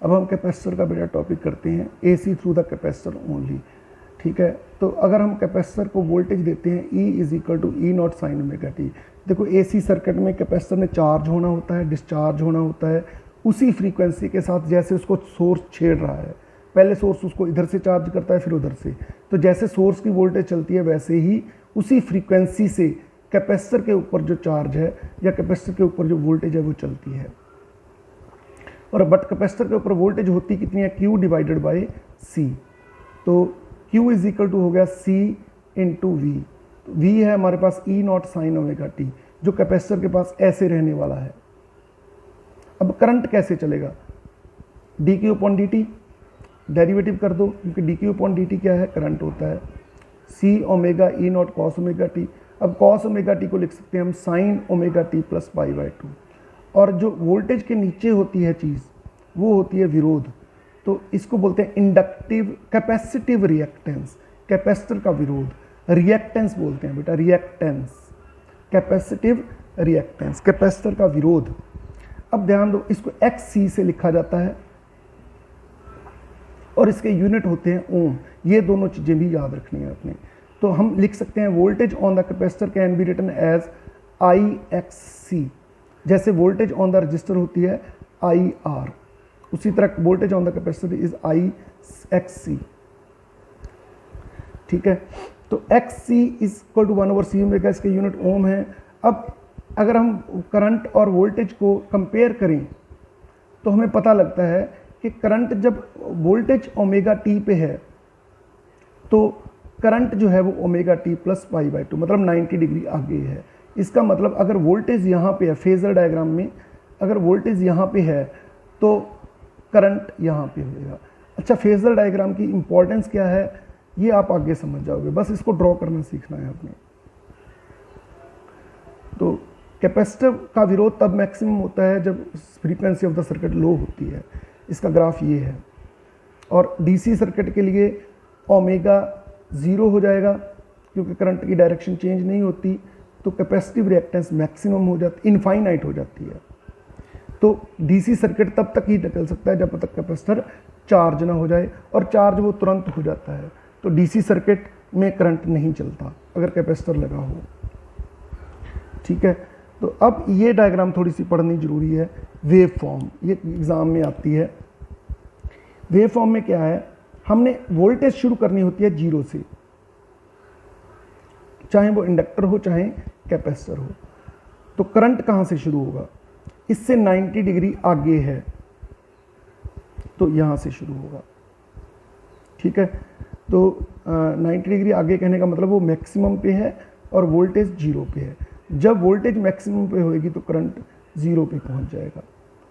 अब हम कैपेसिटर का बेटा टॉपिक करते हैं, AC through the capacitor only. ठीक है, तो अगर हम कैपेसिटर को वोल्टेज देते हैं E = E0 sin ωt। देखो AC सर्किट में कैपेसिटर में चार्ज होना होता है, डिस्चार्ज होना होता है उसी फ्रीक्वेंसी के साथ जैसे उसको सोर्स छेड़ रहा है। पहले सोर्स उसको इधर से चार्ज करता है फिर उधर से, तो जैसे सोर्स की वोल्टेज चलती है वैसे ही उसी फ्रीक्वेंसी से कैपेसिटर के ऊपर जो चार्ज है या कैपेसिटर के ऊपर जो वोल्टेज है वो चलती है। और बट कैपेसिटर के ऊपर वोल्टेज होती कितनी है, Q/C। तो Q = हो गया C × V। तो V है हमारे पास E0 sin ωt, जो कैपेसिटर के पास ऐसे रहने वाला है। अब करंट कैसे चलेगा, dQ/dt डेरिवेटिव कर दो, क्योंकि dQ/dt क्या है, करंट होता है। C ω E0 cos ωt। अब cos ωt को लिख सकते हैं हम sin ωt + π/2। और जो वोल्टेज के नीचे होती है चीज़ वो होती है विरोध, तो इसको बोलते हैं इंडक्टिव कैपेसिटिव रिएक्टेंस। कैपेसिटर का विरोध रिएक्टेंस बोलते हैं बेटा, रिएक्टेंस, कैपेसिटिव रिएक्टेंस, कैपेसिटर का विरोध। अब ध्यान दो, इसको XC से लिखा जाता है और इसके यूनिट होते हैं ओम। ये दोनों चीज़ें भी याद रखनी है अपने। तो हम लिख सकते हैं voltage on the capacitor can be written as IXC। जैसे वोल्टेज ऑन द रजिस्टर होती है IR, उसी तरह voltage on the capacitor is IXC। ठीक है, तो XC = 1/C, इसके यूनिट ओम है। अब अगर हम करंट और वोल्टेज को कंपेयर करें तो हमें पता लगता है कि करंट जब वोल्टेज ωt पे है तो करंट जो है वो ωt + π/2 मतलब 90 डिग्री आगे है। इसका मतलब अगर वोल्टेज यहाँ पे है, फेजर डायग्राम में अगर वोल्टेज यहाँ पे है तो करंट यहाँ पे होगा। अच्छा, फेजर डायग्राम की इंपॉर्टेंस क्या है ये आप आगे समझ जाओगे, बस इसको ड्रॉ करना सीखना है आपने। तो कैपेसिटर का विरोध तब मैक्सिमम होता है जब फ्रीक्वेंसी ऑफ द सर्किट लो होती है। इसका ग्राफ ये है। और DC सर्किट के लिए ओमेगा 0 हो जाएगा क्योंकि करंट की डायरेक्शन चेंज नहीं होती, तो कैपेसिटिव रिएक्टेंस मैक्सिमम हो जाती, इनफाइनाइट हो जाती है। तो DC सर्किट तब तक ही चल सकता है जब तक कैपेसिटर चार्ज ना हो जाए, और चार्ज वो तुरंत हो जाता है। तो DC सर्किट में करंट नहीं चलता अगर कैपेसिटर लगा हो। ठीक है, तो अब ये डायग्राम थोड़ी सी पढ़नी जरूरी है। वेव फॉर्म ये एग्ज़ाम में आती है। वेव फॉर्म में क्या है, हमने वोल्टेज शुरू करनी होती है 0 से, चाहे वो इंडक्टर हो चाहे कैपेसिटर हो। तो करंट कहाँ से शुरू होगा, इससे 90 डिग्री आगे है तो यहाँ से शुरू होगा। ठीक है, तो 90 डिग्री आगे कहने का मतलब वो मैक्सिमम पे है और वोल्टेज 0 पे है। जब वोल्टेज मैक्सिमम पे होएगी तो करंट 0 पे पहुंच जाएगा,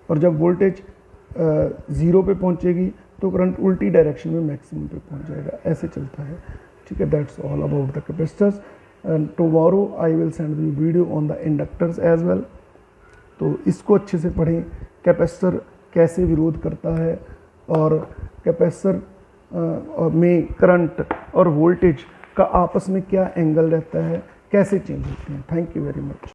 और जब वोल्टेज 0 पे पहुंचेगी तो करंट उल्टी डायरेक्शन में मैक्सिमम पे पहुंच जाएगा। ऐसे चलता है। ठीक है, that's all about the capacitors. And tomorrow I will send you video on the inductors as well. तो इसको अच्छे से पढ़ें, कैपेसिटर कैसे विरोध करता है और कैपेसिटर में करंट और वोल्टेज का आपस में क्या एंगल रहता है, कैसे चेंज होते हैं। Thank you very much.